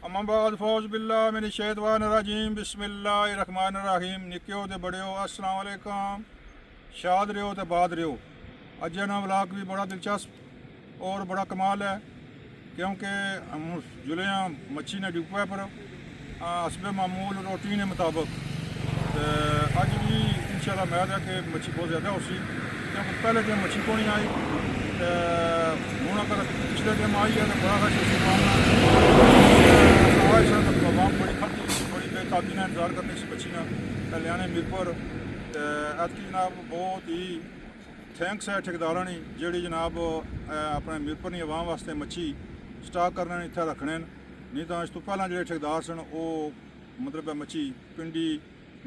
अम्माबाद फौज बिल्ला मेरी शैतान रजीम बिस्मिल्लाहिर्रहमानिर्रहीम। निक्यो ते बड़ियो अस्सलाम वालेकुम। शाद रहो तो बाद रहो। अज ना व्लॉग भी बड़ा दिलचस्प और बड़ा कमाल है क्योंकि जुले मच्छी ने डिब्बे पर हसबे मामूल रूटीन के मुताबिक अज भी इंशाल्लाह उम्मीद है कि मच्छी बहुत ज़्यादा होसी क्योंकि पहले दिन मच्छी को नहीं आई हूँ अगर पिछले दिन आई है तो बड़ा आवाम बड़ी खड़ी बड़ी बेताबी ने इंतजार करनी सी मच्छी ने कल्याणे मीरपुर ऐतकी जनाब बहुत ही थैंक्स है ठेकेदारा ने जी जनाब अपने मीरपुर की आवाम वास्ते मच्छी स्टाक करने इतने रखने नहीं तो इस तो पहला जो ठेकेदार सन वो मतलब मच्छी पिंडी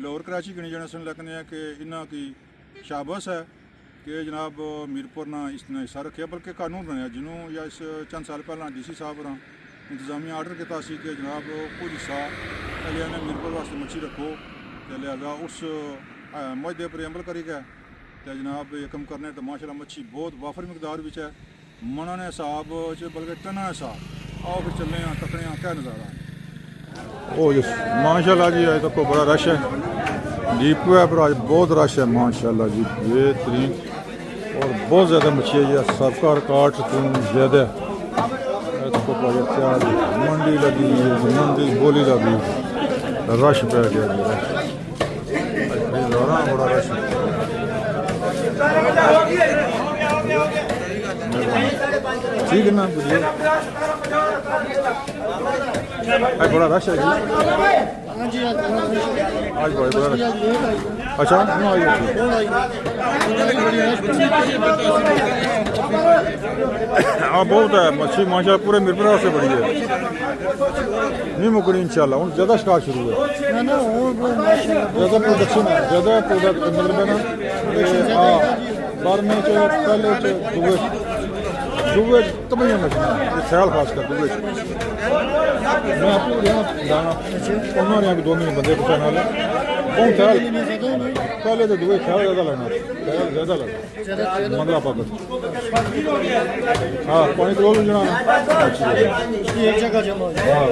लाहौर कराची गिनी जाने सन लेकिन है कि इन्हों की शाबस है कि जनाब मीरपुर ने इसने हिस्सा रखे बल्कि कानून बनया जिन्हों या इस चंद साल पहला DC साहब ने इंतजामिया आर्डर किया कि जनाब कुछ हिस्सा कल्याण मीरपुर वास्ते मच्छी रखो तो लिहाजा उस मुआहदे पर अमल करी गया तो जनाब ये कम करने तो माशाल्लाह मच्छी बहुत वाफर मकदार में है मना ने हिसाब बल्कि टना हिसाब आओ फिर चलने तकने क्या नज़ारा ओ जी माशाल्लाह जी आज तक बड़ा रश है डीपो है पर आज बहुत रश है माशाल्लाह जी बेहतरीन और बहुत ज़्यादा मच्छी है जी सबका रिकॉर्ड तो ज़्यादा मंडी लगी मंडी बोली लगी रश पै गया बड़ा रश ठीक है ना बड़ा रश है जी आज बड़ा रश अच्छा हाँ बहुत है मच्छी माशा पूरे मीरपुर से बड़ी है नहीं मुकनी इंशाल्लाह हूँ ज़्यादा शिकार शुरू है ज़्यादा प्रोडक्शन है ज़्यादा प्रोडक्ट मतलब है ना बारह पहले दुबे तबैया मछली ख्याल खास कर दुबे मैं आपको यहाँ दाना उन्होंने यहाँ 2 महीने बंदे पहुँचाने वाले बहुत ख्याल पहले तो दुबे ख्याल ज़्यादा लगना ख्याल ज़्यादा लगना मंगला पाकर हाँ पानी किलो भी जना एक जगह जमा हाँ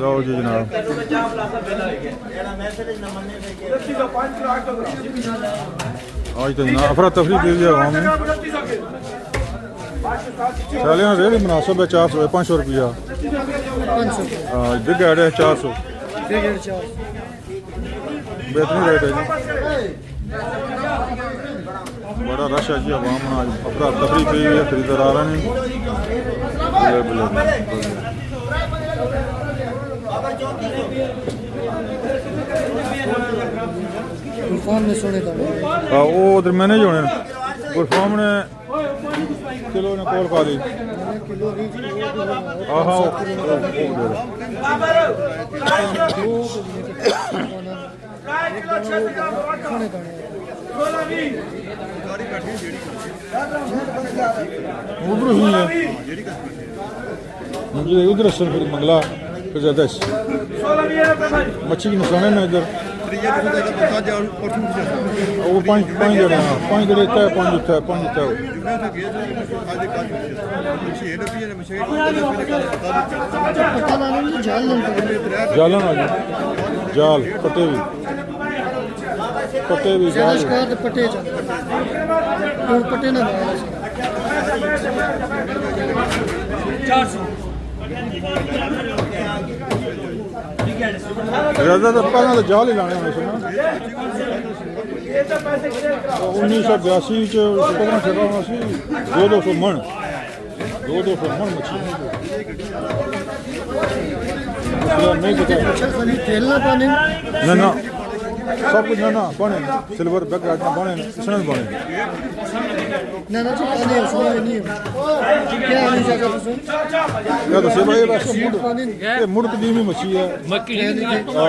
लो जी जनाब आज तो ना अफरा तफरी दे दिया आवाम ने चले ना रेट मुनासिब है 400 है 500 रुपया हाँ बिग एड है 400 बेहतरीन रेट है जी बड़ा रश है जी आवाम में आज अफरा तफरी पे हुई है खरीदार आ रहे हैं हाँ वो उधर मैंने जो गुरफाम ने किलो ने कॉल खा ली हाँ हाँ उधर ही है मुझे उधर असल फिर मंगला फिर ज़्यादा मच्छी की नुकसान है ना इधर वो पाँच जड़े हाँ 5 जड़े इतना है 5 इतना है 5 इतना जालन आ गया जाल पट्टे भी जाल पट्टे ना 400 ज़्यादा तो पहले तो जाल ही लाने होने से ना 1982 छड़ा होना सी 200 मन 200 मन मच्छी ना ना सब कुछ ना बने सिल्वर बैग बने इसने बने क्या तो सेवा ये बस मुड़ कदीमी मच्छी है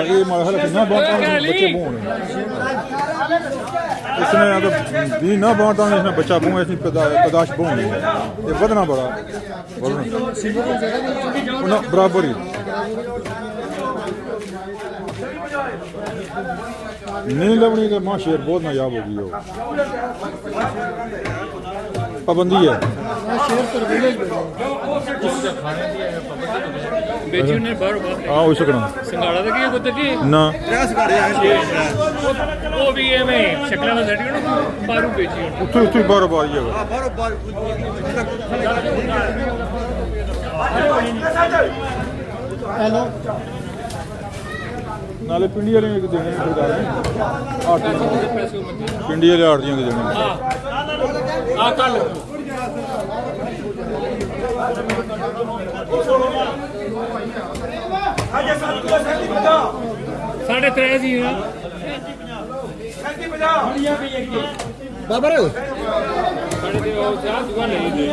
ये माहौल ना बांटा बच्चे बोन इसने अगर भी ना बांटा इसने बच्चा बोन इसने पैदाश बोन ये बदना बड़ा बराबर ही नहीं लवनी तो मां शेर बहुत नायाब हो गई हो पाबंदी है बेची ने बाहर हाँ हो सकना संगाड़ा तो की कुत्ते की ना वो भी है मैं शक्ल में सेट करो बारू बेची उत्थे उत्थे बार बार ही है हेलो नाले पिंडी वाले ने देने सरकार ने पिंडी वाले आड़तियां के देने आ कल साढ़े 3 जी ना बाबर साढ़े 3 और चार दुकान नहीं दे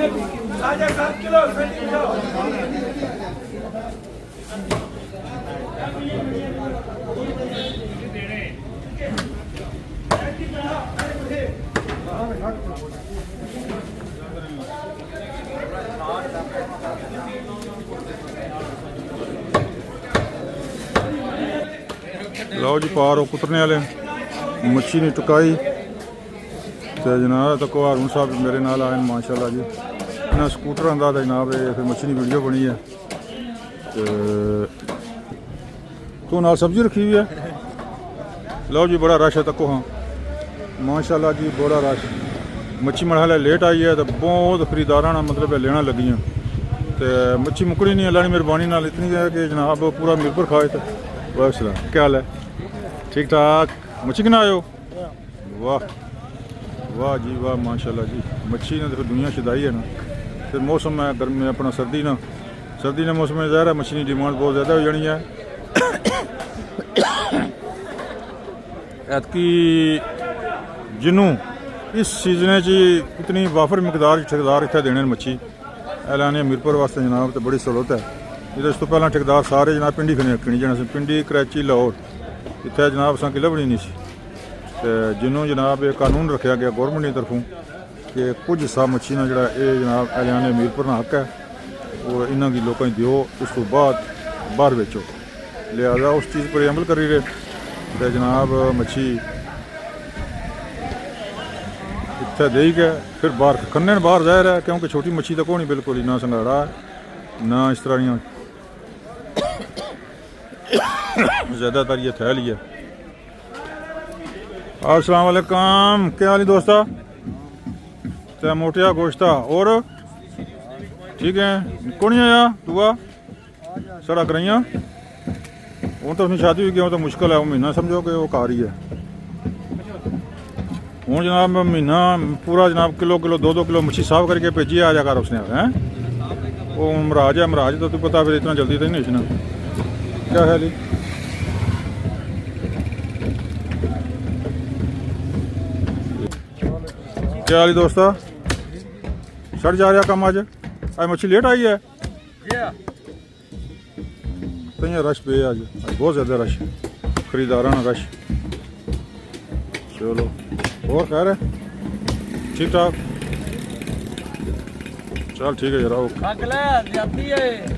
लो जी पार हो कुतरने वाले मच्छी ने टुकाई तो जनाब तक हारून साहब मेरे नाल आए माशाल्लाह जी इन्हें स्कूटर का जनाब फिर मच्छी की वीडियो बनी है तो नाल सब्जी रखी हुई है लो जी बड़ा रश है तको हाँ माशाल्लाह जी बड़ा रश मच्छी मरहला लेट आई है तो बहुत खरीदारा मतलब लेना लगियाँ तो मच्छी मुकड़ी नहीं अल्लाह की मेहरबानी नाल इतनी है कि जनाब पूरा मिलकर खाए तो वाह सलाम क्या हाल है ठीक ठाक मच्छी किना आयो वाह वाह जी वाह माशाल्लाह जी मच्छी ने तो फिर दुनिया छदाई है ना फिर मौसम है गर्मी अपना सर्दी ना सर्दी ने मौसम में ज़ाहिर है मच्छी की डिमांड बहुत ज़्यादा हो जानी है ऐतकी जिन्हों इस सीजन इतनी वाफर मकदार ठेकेदार इतने देने मच्छी ऐलान मीरपुर वास्ते जनाब तो बड़ी सहूलत है ये इस तो पहला ठेकेदार सारे जनाब पिंडी खने रखनी जाना सी पिंडी कराची लाहौर इतने जनाब असा कि लभनी नहीं सी तो जिन्हों जनाब ये कानून रखा गया गौरमेंट की तरफों कि कुछ हिस्सा मच्छी का जोड़ा ये जनाब ऐलान मीरपुर का हक है वो इन्हों की लोगों दियो उस तो बाद बाहर बेचो लिहाजा उस चीज़ पर अमल करी रहे तो जनाब मच्छी इतने दे गए फिर बाहर खन्ने बाहर ज़ाहिर है क्योंकि छोटी मच्छी तक होनी बिल्कुल ही ना संगाड़ा ना इस तरह ज़्यादातर ये थैल ही है। अस्सलाम वालेकुम क्या हाल है दोस्ता ते मोटिया गोश्ता और ठीक है कौन आया दुआ सारा कराइया हूँ तो उसकी शादी हुई गई तो मुश्किल है वो महीना समझो कि वो कार ही है हूँ जनाब महीना पूरा जनाब किलो किलो 2-2 किलो मच्छी साफ करके भेजी आ जा कर उसने हैं वो मराज है मराज तो तू पता फिर इतना जल्दी तो नहीं इसना क्या ख्याल है क्या हाल है दोस्ता सड़ जा रहा कम आज मच्छी लेट आई है तो ये रश पे आज बहुत ज़्यादा रश खरीदारा ना रश चलो और खैर है ठीक ठाक चल ठीक है जरा ओके